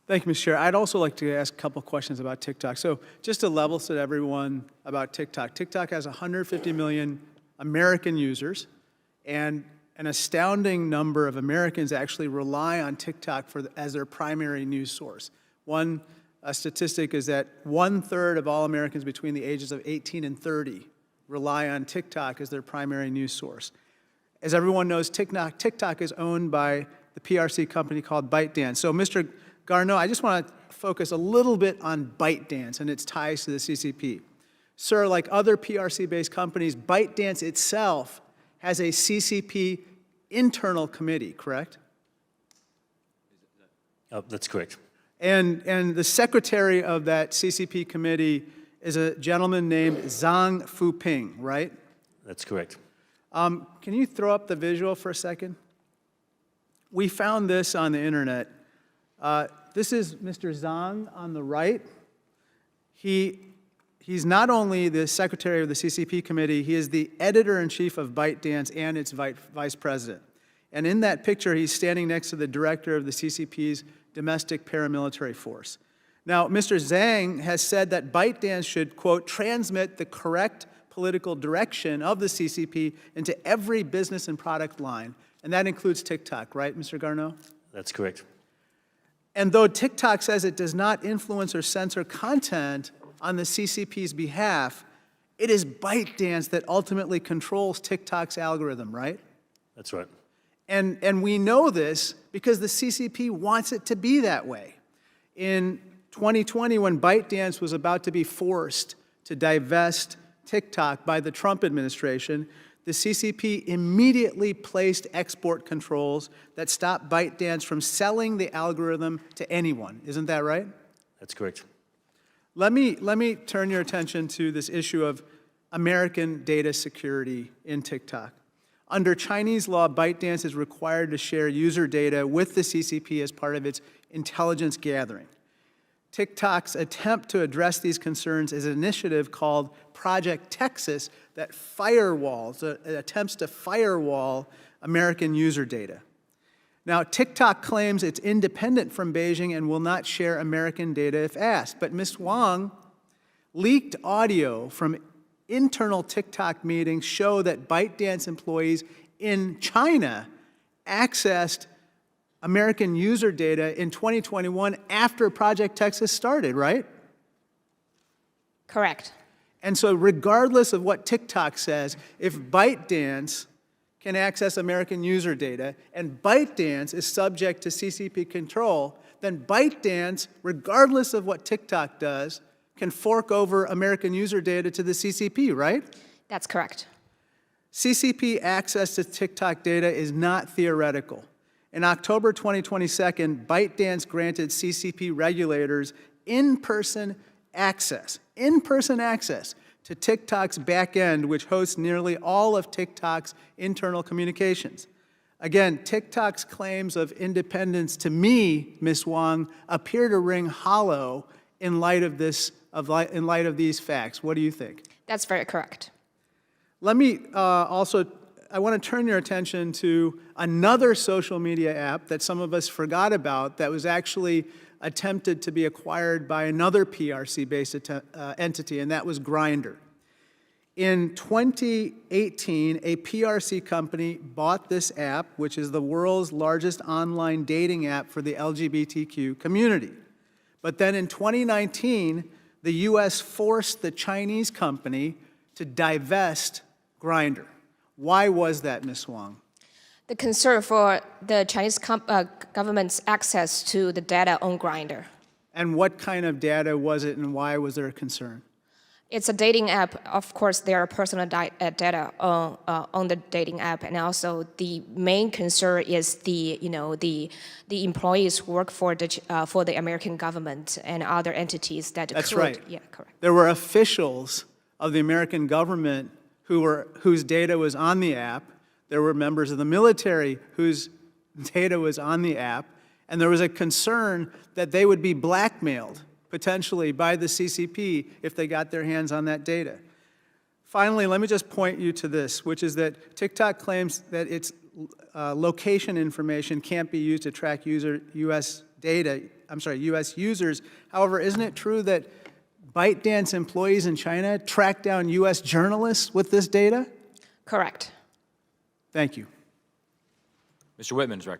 Thank you, Mr. Chair. I'd also like to ask a couple questions about TikTok. So just to level set everyone about TikTok, TikTok has 150 million American users, and an astounding number of Americans actually rely on TikTok as their primary news source. One statistic is that 1/3 of all Americans between the ages of 18 and 30 rely on TikTok as their primary news source. As everyone knows, TikTok is owned by the PRC company called ByteDance. So, Mr. Garneau, I just want to focus a little bit on ByteDance and its ties to the CCP. Sir, like other PRC-based companies, ByteDance itself has a CCP internal committee, correct? That's correct. And the secretary of that CCP committee is a gentleman named Zhang Fuping, right? That's correct. Can you throw up the visual for a second? We found this on the internet. This is Mr. Zhang on the right. He's not only the secretary of the CCP committee, he is the editor-in-chief of ByteDance and its vice president. And in that picture, he's standing next to the director of the CCP's domestic paramilitary force. Now, Mr. Zhang has said that ByteDance should, quote, transmit the correct political direction of the CCP into every business and product line. And that includes TikTok, right, Mr. Garneau? That's correct. And though TikTok says it does not influence or censor content on the CCP's behalf, it is ByteDance that ultimately controls TikTok's algorithm, right? That's right. And we know this because the CCP wants it to be that way. In 2020, when ByteDance was about to be forced to divest TikTok by the Trump administration, the CCP immediately placed export controls that stopped ByteDance from selling the algorithm to anyone. Isn't that right? That's correct. Let me turn your attention to this issue of American data security in TikTok. Under Chinese law, ByteDance is required to share user data with the CCP as part of its intelligence gathering. TikTok's attempt to address these concerns is an initiative called Project Texas that attempts to firewall American user data. Now, TikTok claims it's independent from Beijing and will not share American data if asked. But Ms. Wang leaked audio from internal TikTok meetings show that ByteDance employees in China accessed American user data in 2021 after Project Texas started, right? Correct. And so regardless of what TikTok says, if ByteDance can access American user data and ByteDance is subject to CCP control, then ByteDance, regardless of what TikTok does, can fork over American user data to the CCP, right? That's correct. CCP access to TikTok data is not theoretical. In October 2022, ByteDance granted CCP regulators in-person access to TikTok's back end, which hosts nearly all of TikTok's internal communications. Again, TikTok's claims of independence to me, Ms. Wang, appear to ring hollow in light of these facts. What do you think? That's very correct. Let me I want to turn your attention to another social media app that some of us forgot about that was actually attempted to be acquired by another PRC-based entity, and that was Grindr. In 2018, a PRC company bought this app, which is the world's largest online dating app for the LGBTQ community. But then in 2019, the U.S. forced the Chinese company to divest Grindr. Why was that, Ms. Wang? The concern for the Chinese government's access to the data on Grindr. And what kind of data was it, and why was there a concern? It's a dating app. Of course, there are personal data on the dating app, and also the main concern is the employees who work for the American government and other entities that. That's right. Yeah, correct. There were officials of the American government whose data was on the app. There were members of the military whose data was on the app, and there was a concern that they would be blackmailed potentially by the CCP if they got their hands on that data. Finally, let me just point you to this, which is that TikTok claims that its location information can't be used to track U.S. data U.S. users. However, isn't it true that ByteDance employees in China track down U.S. journalists with this data? Correct. Thank you. Mr. Whitman is recognized.